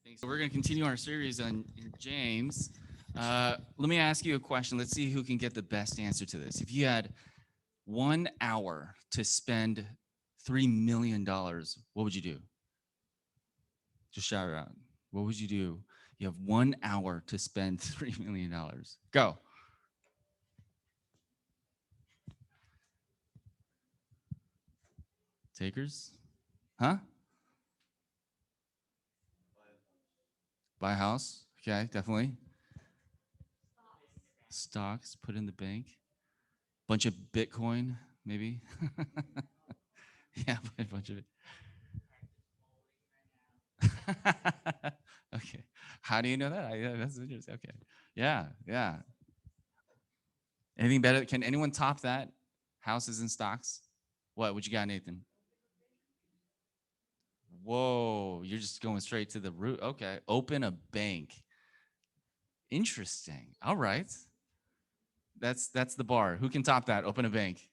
Thanks. So we're going to continue our series on James. Let me ask you a question. Let's see who can get the best answer to this. If you had 1 hour to spend $3 million, what would you do? Just shout it out. What would you do? You have 1 hour to spend $3 million. Go. Takers? Huh? Buy a house? Okay, definitely. Stocks, put in the bank. Bunch of Bitcoin, maybe. Yeah, a bunch of it. Okay. How do you know that? Yeah, that's interesting. Okay. Yeah, yeah. Anything better? Can anyone top that? Houses and stocks? What you got, Nathan? Whoa, you're just going straight to the root. Okay. Open a bank. Interesting. All right. That's the bar. Who can top that? Open a bank.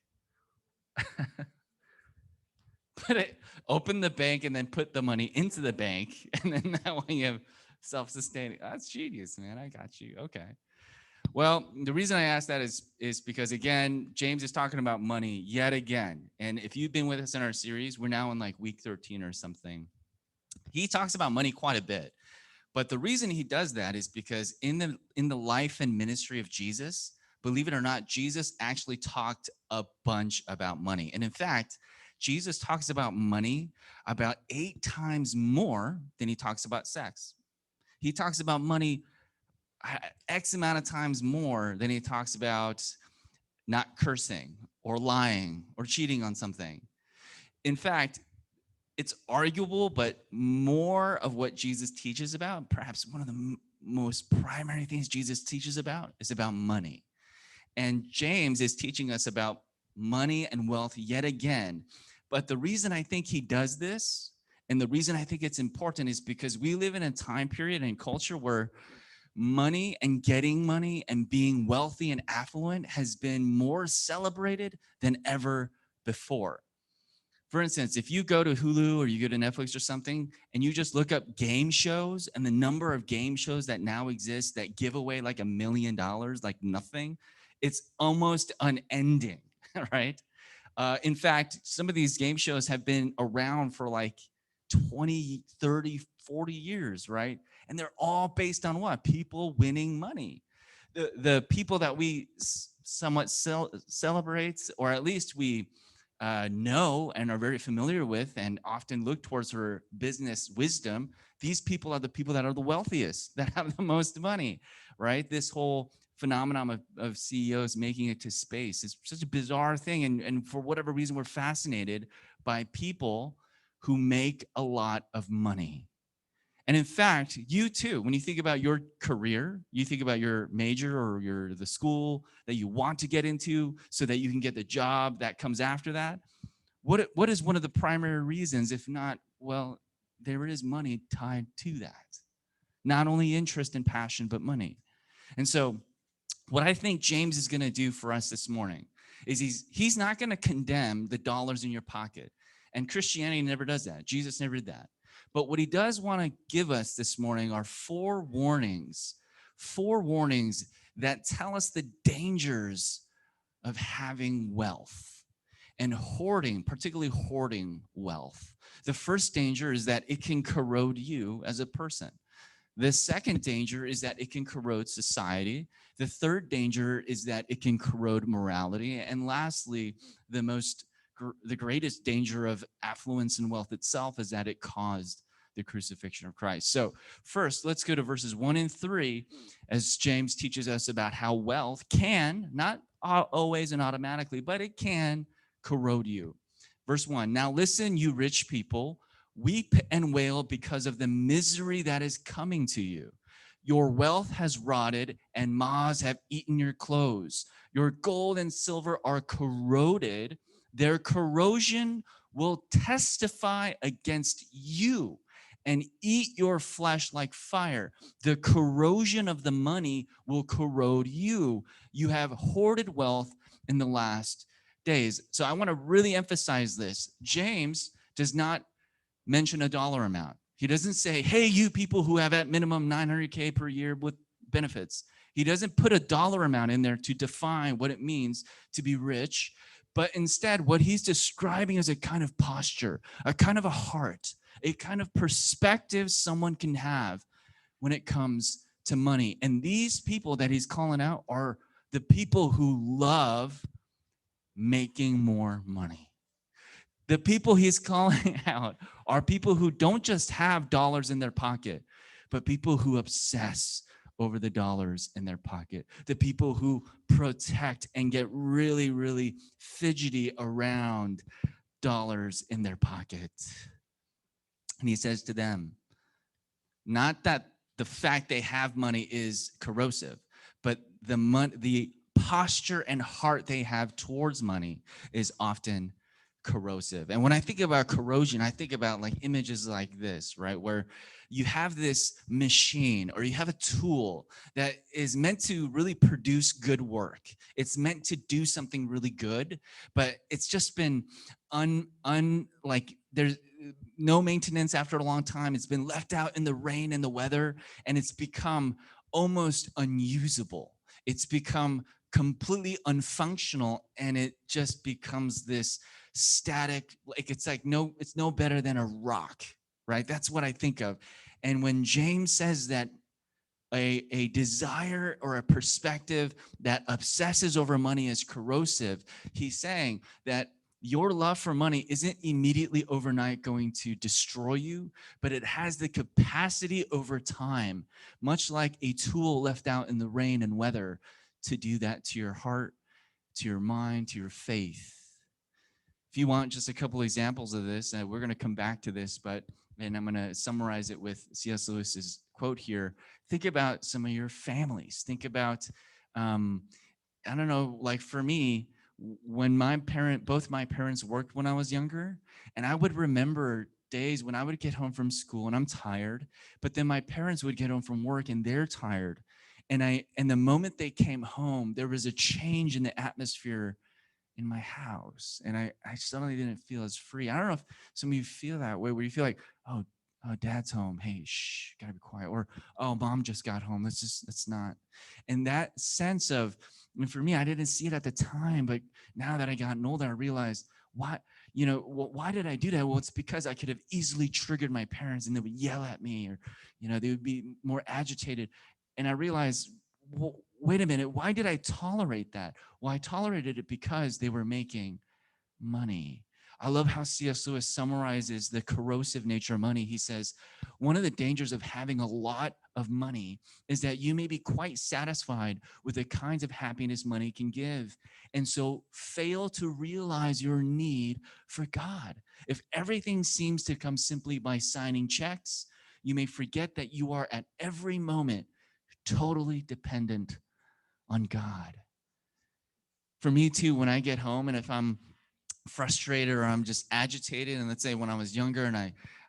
Put it open the bank and then put the money into the bank. And then that way you have self-sustaining. That's genius, man. I got you. Okay. Well, the reason I asked that is because again, James is talking about money yet again. And if you've been with us in our series, we're now in like week 13 or something. He talks about money quite a bit. But the reason he does that is because in the life and ministry of Jesus, believe it or not, Jesus actually talked a bunch about money. And in fact, Jesus talks about money about 8 times more than he talks about sex. He talks about money X amount of times more than he talks about not cursing or lying or cheating on something. In fact, it's arguable, but more of what Jesus teaches about, perhaps one of the most primary things Jesus teaches about is about money. And James is teaching us about money and wealth yet again. But the reason I think he does this, and the reason I think it's important, is because we live in a time period and culture where money and getting money and being wealthy and affluent has been more celebrated than ever before. For instance, if you go to Hulu or you go to Netflix or something and you just look up game shows and the number of game shows that now exist that give away like $1 million, like nothing, it's almost unending, right? In fact, some of these game shows have been around for like 20, 30, 40 years, right? And they're all based on what? People winning money. The people that we somewhat celebrate, or at least we know and are very familiar with and often look towards for business wisdom, these people are the people that are the wealthiest, that have the most money, right? This whole phenomenon of CEOs making it to space is such a bizarre thing. And for whatever reason, we're fascinated by people who make a lot of money. And in fact, you too, when you think about your career, you think about your major or the school that you want to get into so that you can get the job that comes after that. What is one of the primary reasons, if not, well, there is money tied to that. Not only interest and passion, but money. And so what I think James is going to do for us this morning is he's not going to condemn the dollars in your pocket. And Christianity never does that. Jesus never did that. But what he does want to give us this morning are 4 warnings that tell us the dangers of having wealth and hoarding, particularly hoarding wealth. The first danger is that it can corrode you as a person. The second danger is that it can corrode society. The third danger is that it can corrode morality. And lastly, the greatest danger of affluence and wealth itself is that it caused the crucifixion of Christ. So first, let's go to verses 1 and 3 as James teaches us about how wealth can, not always and automatically, but it can corrode you. Verse 1, now listen, you rich people, weep and wail because of the misery that is coming to you. Your wealth has rotted and moths have eaten your clothes. Your gold and silver are corroded. Their corrosion will testify against you and eat your flesh like fire. The corrosion of the money will corrode you. You have hoarded wealth in the last days. So I want to really emphasize this. James does not mention a dollar amount. He doesn't say, hey, you people who have at minimum 900K per year with benefits. He doesn't put a dollar amount in there to define what it means to be rich. But instead, what he's describing is a kind of posture, a kind of a heart, a kind of perspective someone can have when it comes to money. And these people that he's calling out are the people who love making more money. The people he's calling out are people who don't just have dollars in their pocket, but people who obsess over the dollars in their pocket. The people who protect and get really, really fidgety around dollars in their pocket. And he says to them, not that the fact they have money is corrosive, but the posture and heart they have towards money is often corrosive. And when I think about corrosion, I think about like images like this, right? Where you have this machine or you have a tool that is meant to really produce good work. It's meant to do something really good, but it's just been like there's no maintenance after a long time. It's been left out in the rain and the weather, and it's become almost unusable. It's become completely unfunctional, and it just becomes this static, like it's no better than a rock, right? That's what I think of. And when James says that a desire or a perspective that obsesses over money is corrosive, he's saying that your love for money isn't immediately overnight going to destroy you, but it has the capacity over time, much like a tool left out in the rain and weather, to do that to your heart, to your mind, to your faith. If you want just a couple examples of this, we're going to come back to this, and I'm going to summarize it with C.S. Lewis's quote here. Think about some of your families. Think about, I don't know, like for me, when both my parents worked when I was younger, and I would remember days when I would get home from school and I'm tired, but then my parents would get home from work and they're tired. And the moment they came home, there was a change in the atmosphere in my house, and I suddenly didn't feel as free. I don't know if some of you feel that way, where you feel like, oh, dad's home, hey, shh, gotta be quiet, or oh, mom just got home, let's not. And that sense of, I mean, for me, I didn't see it at the time, but now that I gotten older, I realized why, why did I do that? Well, it's because I could have easily triggered my parents, and they would yell at me, or they would be more agitated. And I realized, well, wait a minute, why did I tolerate that? Well, I tolerated it because they were making money. I love how C.S. Lewis summarizes the corrosive nature of money. He says, one of the dangers of having a lot of money is that you may be quite satisfied with the kinds of happiness money can give, and so fail to realize your need for God. If everything seems to come simply by signing checks, you may forget that you are at every moment totally dependent on God. For me too, when I get home and if I'm frustrated or I'm just agitated, and let's say when I was younger and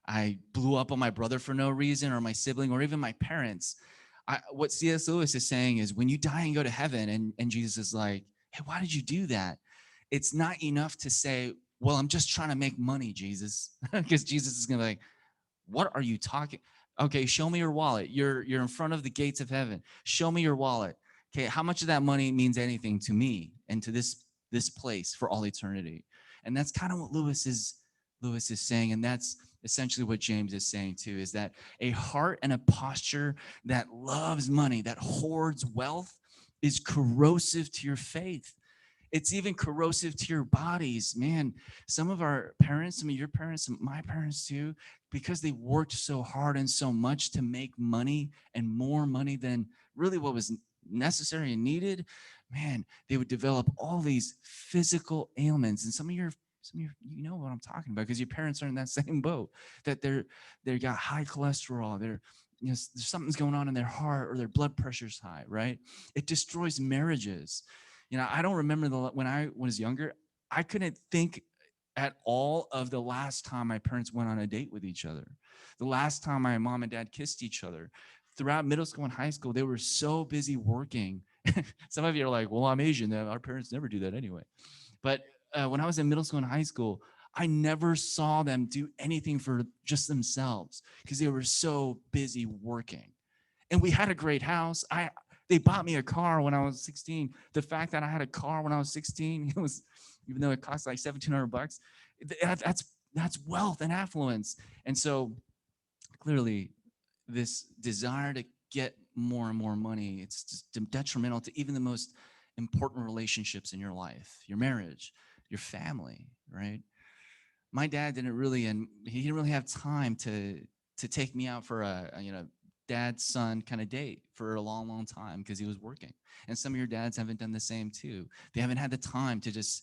I blew up on my brother for no reason, or my sibling, or even my parents, what C.S. Lewis is saying is, when you die and go to heaven and Jesus is like, hey, why did you do that? It's not enough to say, well, I'm just trying to make money, Jesus, because Jesus is going to be like, what are you talking? Okay, show me your wallet. You're in front of the gates of heaven. Show me your wallet. Okay, how much of that money means anything to me and to this place for all eternity? And that's kind of what Lewis is saying, and that's essentially what James is saying too, is that a heart and a posture that loves money, that hoards wealth, is corrosive to your faith. It's even corrosive to your bodies. Man, some of our parents, some of your parents, some of my parents too, because they worked so hard and so much to make money, and more money than really what was necessary and needed, man, they would develop all these physical ailments. And some of you know what I'm talking about, because your parents are in that same boat, that they got high cholesterol, there's something's going on in their heart, or their blood pressure's high, right? It destroys marriages. I don't remember when I was younger, I couldn't think at all of the last time my parents went on a date with each other, the last time my mom and dad kissed each other. Throughout middle school and high school, they were so busy working. Some of you are like, well, I'm Asian, our parents never do that anyway. But when I was in middle school and high school, I never saw them do anything for just themselves because they were so busy working. And we had a great house. They bought me a car when I was 16. The fact that I had a car when I was 16, it was, even though it cost like $1,700, that's wealth and affluence. And so clearly this desire to get more and more money, it's just detrimental to even the most important relationships in your life, your marriage, your family, right? My dad didn't really, and he didn't really have time to take me out for a dad son kind of date for a long, long time because he was working. And some of your dads haven't done the same too. They haven't had the time to just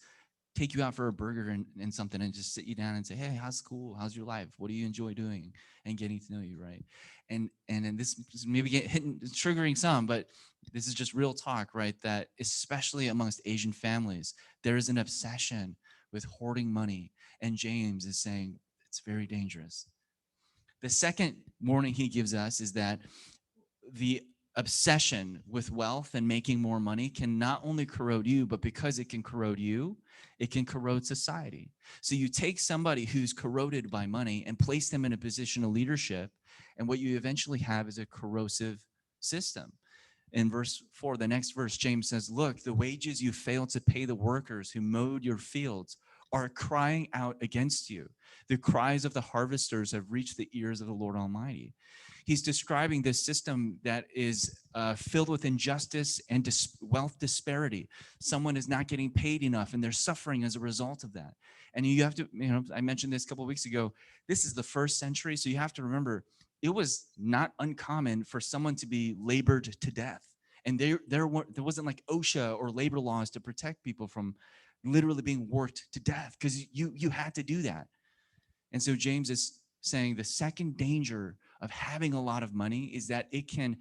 take you out for a burger and something and just sit you down and say, hey, how's school? How's your life? What do you enjoy doing? And getting to know you, right? And this is maybe triggering some, but this is just real talk, right? That especially amongst Asian families, there is an obsession with hoarding money. And James is saying it's very dangerous. The second warning he gives us is that the obsession with wealth and making more money can not only corrode you, but because it can corrode you, it can corrode society. So you take somebody who's corroded by money and place them in a position of leadership, and what you eventually have is a corrosive system. In verse 4, the next verse, James says, look, the wages you failed to pay the workers who mowed your fields are crying out against you. The cries of the harvesters have reached the ears of the Lord Almighty. He's describing this system that is filled with injustice and wealth disparity. Someone is not getting paid enough and they're suffering as a result of that. And you have to, I mentioned this a couple of weeks ago, this is the first century. So you have to remember, it was not uncommon for someone to be labored to death. And there wasn't like OSHA or labor laws to protect people from literally being worked to death because you had to do that. And so James is saying the second danger of having a lot of money is that it can,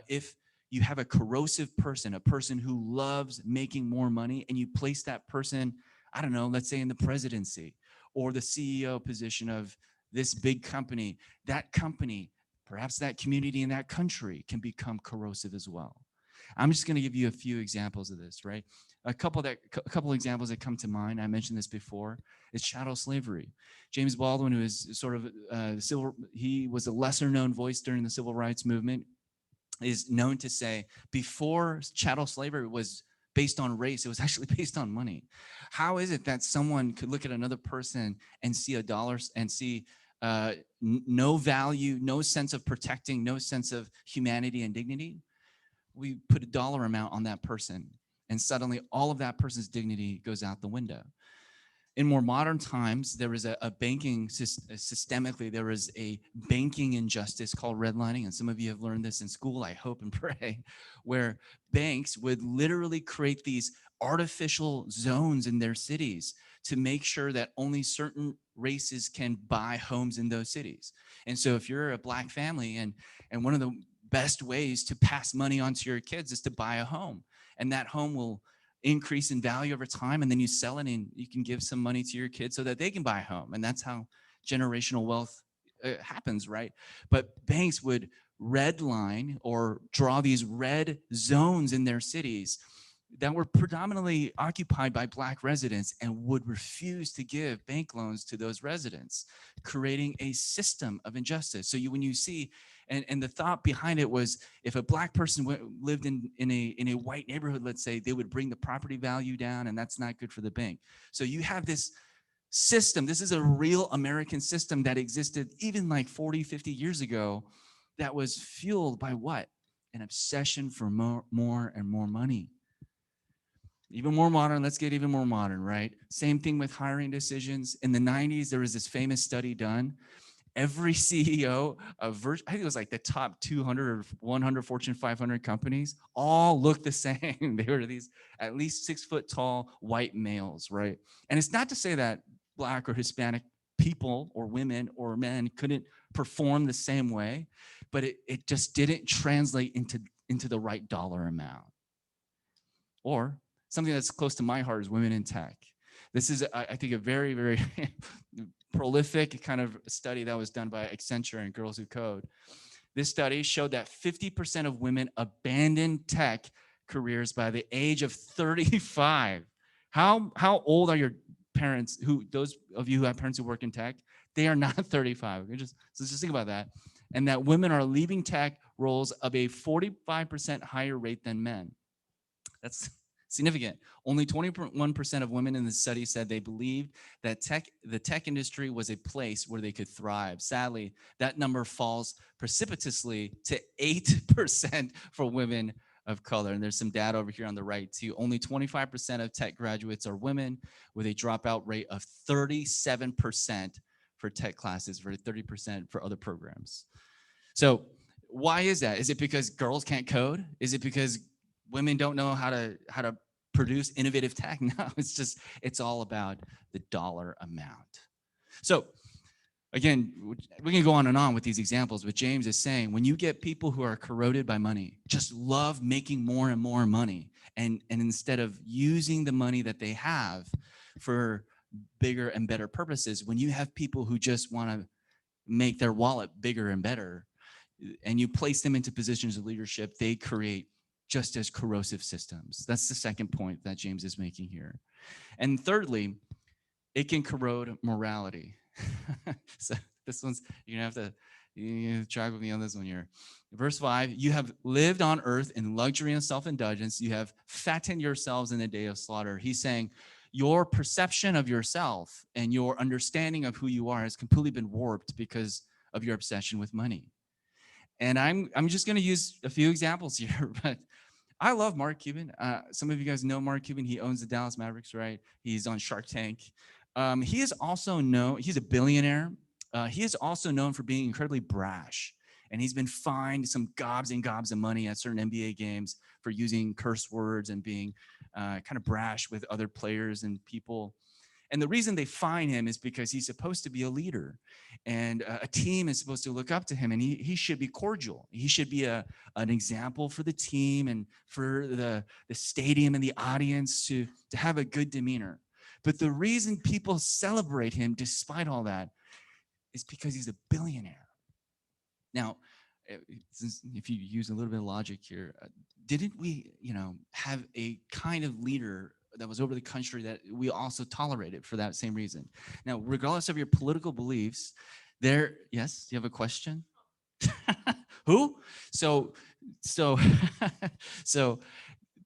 if you have a corrosive person, a person who loves making more money, and you place that person, I don't know, let's say in the presidency or the CEO position of this big company, that company, perhaps that community in that country can become corrosive as well. I'm just going to give you a few examples of this, right? A couple examples that come to mind. I mentioned this before. Is chattel slavery. James Baldwin, who is sort of he was a lesser known voice during the civil rights movement, is known to say before chattel slavery was based on race, it was actually based on money. How is it that someone could look at another person and see a dollar and see no value, no sense of protecting, no sense of humanity and dignity? We put a dollar amount on that person, and suddenly all of that person's dignity goes out the window. In more modern times, there was a banking, systemically, there was a banking injustice called redlining. And some of you have learned this in school, I hope and pray, where banks would literally create these artificial zones in their cities to make sure that only certain races can buy homes in those cities. And so if you're a Black family and one of the best ways to pass money on to your kids is to buy a home, and that home will increase in value over time, and then you sell it and you can give some money to your kids so that they can buy a home. And that's how generational wealth happens, right? But banks would redline or draw these red zones in their cities that were predominantly occupied by Black residents and would refuse to give bank loans to those residents, creating a system of injustice. So when you see, and the thought behind it was, if a Black person lived in a white neighborhood, let's say, they would bring the property value down, and that's not good for the bank. So you have this system. This is a real American system that existed even like 40, 50 years ago that was fueled by what? An obsession for more and more money. Even more modern, let's get even more modern, right? Same thing with hiring decisions. In the 90s, there was this famous study done. Every CEO of, I think it was like the top 200 or 100 Fortune 500 companies, all looked the same. They were these at least 6 foot tall white males, right? And it's not to say that Black or Hispanic people or women or men couldn't perform the same way, but it just didn't translate into the right dollar amount. Or something that's close to my heart is women in tech. This is, I think, a very, very prolific kind of study that was done by Accenture and Girls Who Code. This study showed that 50% of women abandoned tech careers by the age of 35. How old are your parents those of you who have parents who work in tech, they are not 35. So just think about that. And that women are leaving tech roles of a 45% higher rate than men. That's significant. Only 21% of women in the study said they believed that the tech industry was a place where they could thrive. Sadly, that number falls precipitously to 8% for women of color. And there's some data over here on the right too. Only 25% of tech graduates are women, with a dropout rate of 37% for tech classes, for 30% for other programs. So why is that? Is it because girls can't code? Is it because women don't know how to produce innovative tech? No, it's all about the dollar amount. So again, we can go on and on with these examples, but James is saying when you get people who are corroded by money, just love making more and more money, and instead of using the money that they have for bigger and better purposes, when you have people who just want to make their wallet bigger and better, and you place them into positions of leadership, they create just as corrosive systems. That's the second point that James is making here. And thirdly, it can corrode morality. So this one's, you're gonna have to track with me on this one here. Verse 5, you have lived on earth in luxury and self-indulgence. You have fattened yourselves in the day of slaughter. He's saying your perception of yourself and your understanding of who you are has completely been warped because of your obsession with money. And I'm just going to use a few examples here, but I love Mark Cuban. Some of you guys know Mark Cuban. He owns the Dallas Mavericks, right? He's on Shark Tank. He is also known, he's a billionaire. He is also known for being incredibly brash. And he's been fined some gobs and gobs of money at certain NBA games for using curse words and being kind of brash with other players and people. And the reason they fine him is because he's supposed to be a leader, and a team is supposed to look up to him, and he should be cordial. He should be an example for the team and for the stadium and the audience to have a good demeanor. But the reason people celebrate him despite all that is because he's a billionaire. Now, if you use a little bit of logic here, didn't we, have a kind of leader that was over the country that we also tolerated for that same reason? Now, regardless of your political beliefs, yes, you have a question? Who? So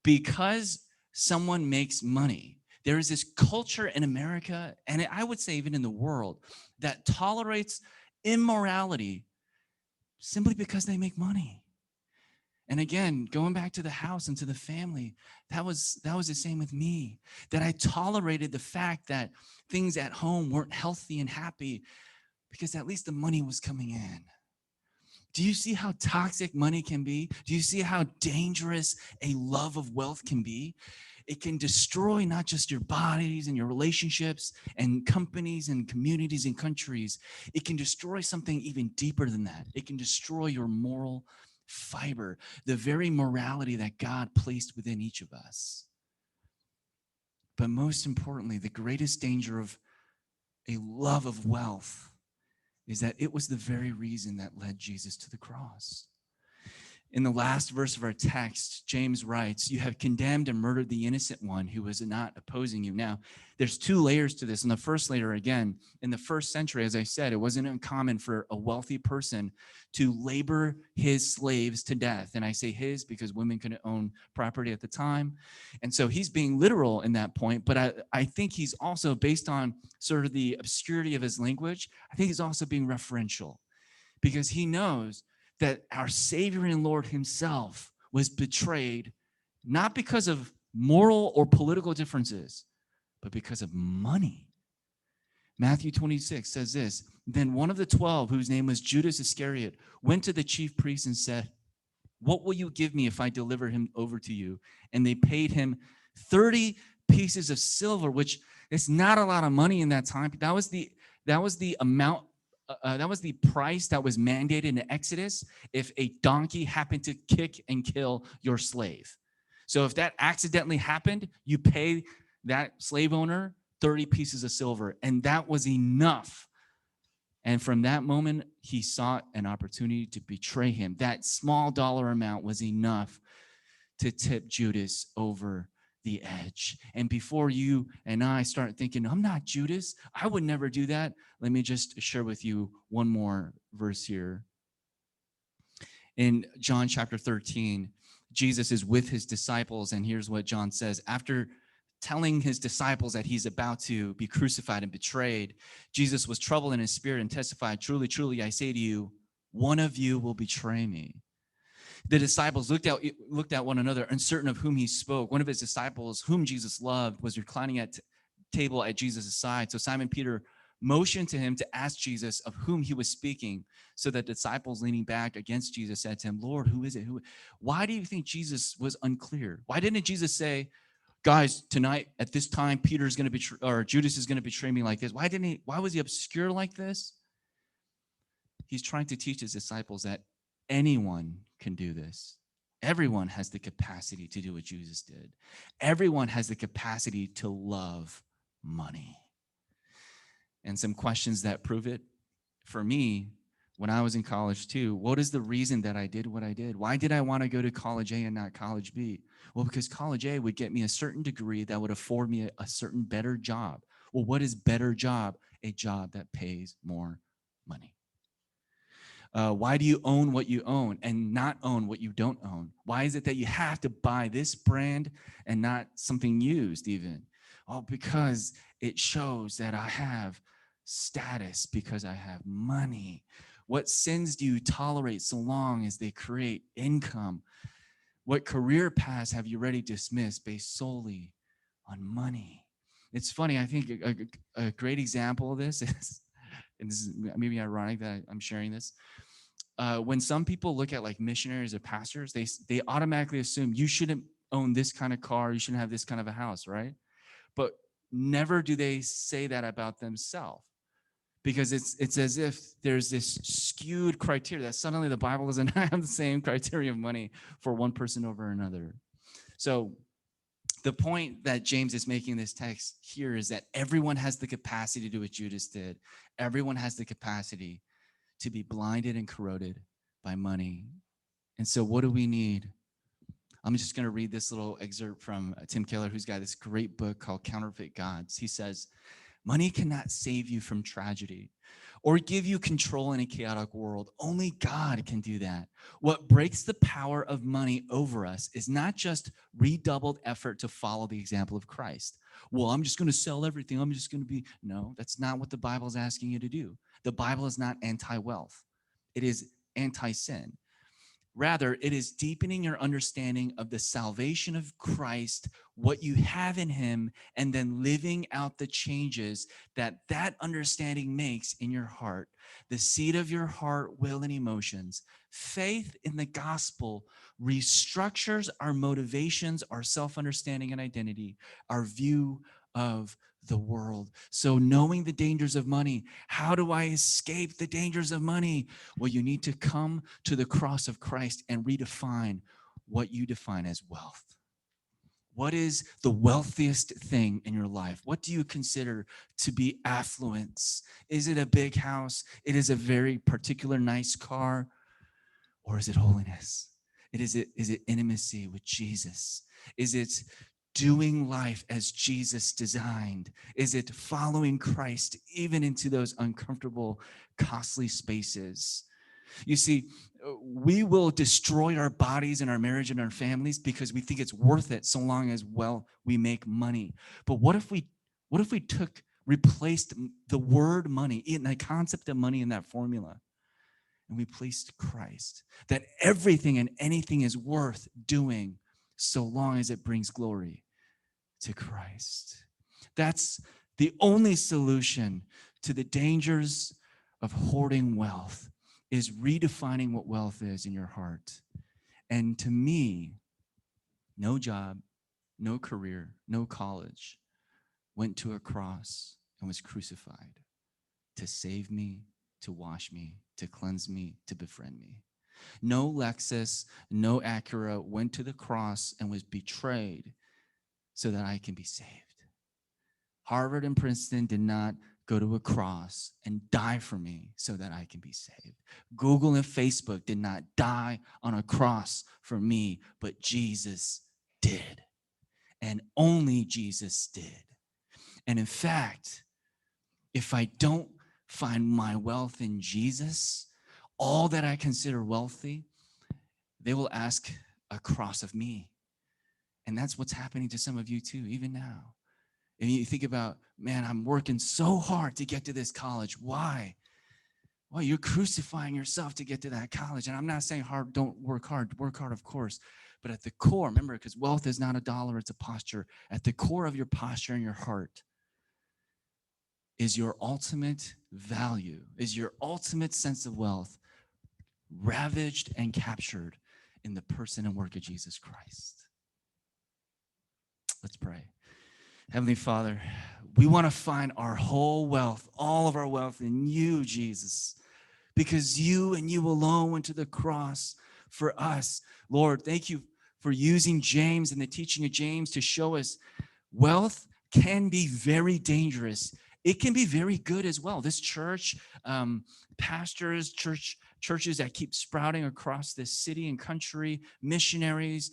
because someone makes money, there is this culture in America, and I would say even in the world, that tolerates immorality simply because they make money. And again, going back to the house and to the family, that was the same with me, that I tolerated the fact that things at home weren't healthy and happy because at least the money was coming in. Do you see how toxic money can be? Do you see how dangerous a love of wealth can be? It can destroy not just your bodies and your relationships and companies and communities and countries. It can destroy something even deeper than that. It can destroy your moral fiber, the very morality that God placed within each of us. But most importantly, the greatest danger of a love of wealth is that it was the very reason that led Jesus to the cross. In the last verse of our text, James writes, you have condemned and murdered the innocent one who was not opposing you. Now, there's two layers to this. And the first layer, again, in the first century, as I said, it wasn't uncommon for a wealthy person to labor his slaves to death. And I say his because women couldn't own property at the time. And so he's being literal in that point. But I think he's also, based on sort of the obscurity of his language, I think he's also being referential, because he knows that our Savior and Lord himself was betrayed, not because of moral or political differences, but because of money. Matthew 26 says this, then one of the 12, whose name was Judas Iscariot, went to the chief priests and said, what will you give me if I deliver him over to you? And they paid him 30 pieces of silver, which is not a lot of money in that time. That was the amount. That was the price that was mandated in Exodus if a donkey happened to kick and kill your slave. So if that accidentally happened, you pay that slave owner 30 pieces of silver, and that was enough. And from that moment, he sought an opportunity to betray him. That small dollar amount was enough to tip Judas over the edge. And before you and I start thinking, I'm not Judas, I would never do that, let me just share with you one more verse here. In John chapter 13, Jesus is with his disciples, and here's what John says. After telling his disciples that he's about to be crucified and betrayed, Jesus was troubled in his spirit and testified, truly, truly, I say to you, one of you will betray me. The disciples looked at one another, uncertain of whom he spoke. One of his disciples, whom Jesus loved, was reclining at table at Jesus' side. So Simon Peter motioned to him to ask Jesus of whom he was speaking. So the disciples, leaning back against Jesus, said to him, Lord, who is it? Why do you think Jesus was unclear? Why didn't Jesus say, guys, tonight at this time, Peter's going to betray, or Judas is going to betray me like this? Why was he obscure like this? He's trying to teach his disciples that anyone can do this. Everyone has the capacity to do what Jesus did. Everyone has the capacity to love money. And some questions that prove it. For me, when I was in college too, what is the reason that I did what I did? Why did I want to go to college A and not college B? Well, because college A would get me a certain degree that would afford me a certain better job. Well, what is better job? A job that pays more money. Why do you own what you own and not own what you don't own? Why is it that you have to buy this brand and not something used even? Oh, because it shows that I have status, because I have money. What sins do you tolerate so long as they create income? What career paths have you already dismissed based solely on money? It's funny, I think a great example of this is, and this is maybe ironic that I'm sharing this, when some people look at like missionaries or pastors, they automatically assume you shouldn't own this kind of car, you shouldn't have this kind of a house, right? But never do they say that about themselves, because it's as if there's this skewed criteria that suddenly the Bible doesn't have the same criteria of money for one person over another. So the point that James is making in this text here is that everyone has the capacity to do what Judas did. Everyone has the capacity to be blinded and corroded by money. And so what do we need? I'm just going to read this little excerpt from Tim Keller, who's got this great book called Counterfeit Gods. He says, money cannot save you from tragedy or give you control in a chaotic world. Only God can do that. What breaks the power of money over us is not just redoubled effort to follow the example of Christ. Well, I'm just going to sell everything. I'm just going to be, no, that's not what the Bible is asking you to do. The Bible is not anti-wealth. It is anti-sin. Rather, it is deepening your understanding of the salvation of Christ, what you have in him, and then living out the changes that that understanding makes in your heart, the seat of your heart, will, and emotions. Faith in the gospel restructures our motivations, our self-understanding and identity, our view of the world. So knowing the dangers of money, how do I escape the dangers of money? Well, you need to come to the cross of Christ and redefine what you define as wealth. What is the wealthiest thing in your life? What do you consider to be affluence? Is it a big house? It is a very particular nice car? Or is it holiness? Is it intimacy with Jesus? Is it doing life as Jesus designed? Is it following Christ even into those uncomfortable, costly spaces? You see, we will destroy our bodies and our marriage and our families because we think it's worth it so long as, well, we make money. But what if we replaced the word money in the concept of money in that formula, and we placed Christ, that everything and anything is worth doing so long as it brings glory to Christ. That's the only solution to the dangers of hoarding wealth, is redefining what wealth is in your heart. And to me, no job, no career, no college went to a cross and was crucified to save me, to wash me, to cleanse me, to befriend me. No Lexus, no Acura went to the cross and was betrayed so that I can be saved. Harvard and Princeton did not go to a cross and die for me so that I can be saved. Google and Facebook did not die on a cross for me, but Jesus did. and only Jesus did. And in fact, if I don't find my wealth in Jesus, all that I consider wealthy, they will ask a cross of me. And that's what's happening to some of you too, even now. And you think about, man, I'm working so hard to get to this college. Why? Well, you're crucifying yourself to get to that college. And I'm not saying don't work hard, of course. But at the core, remember, because wealth is not a dollar, it's a posture. At the core of your posture and your heart is your ultimate value, is your ultimate sense of wealth ravaged and captured in the person and work of Jesus Christ. Let's pray. Heavenly Father, we want to find our whole wealth, all of our wealth in you, Jesus, because you and you alone went to the cross for us. Lord, thank you for using James and the teaching of James to show us wealth can be very dangerous. It can be very good as well. This church, pastors, churches that keep sprouting across this city and country, missionaries,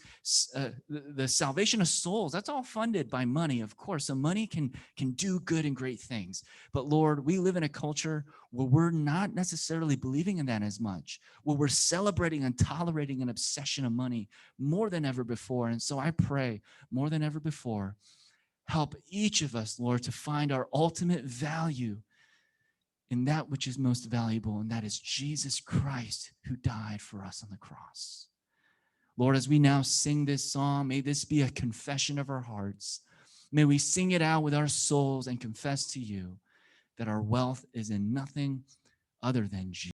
the salvation of souls, that's all funded by money, of course. So money can do good and great things. But Lord, we live in a culture where we're not necessarily believing in that as much, where we're celebrating and tolerating an obsession of money more than ever before. And so I pray more than ever before, help each of us, Lord, to find our ultimate value in that which is most valuable, and that is Jesus Christ who died for us on the cross. Lord, as we now sing this song, may this be a confession of our hearts. May we sing it out with our souls and confess to you that our wealth is in nothing other than Jesus.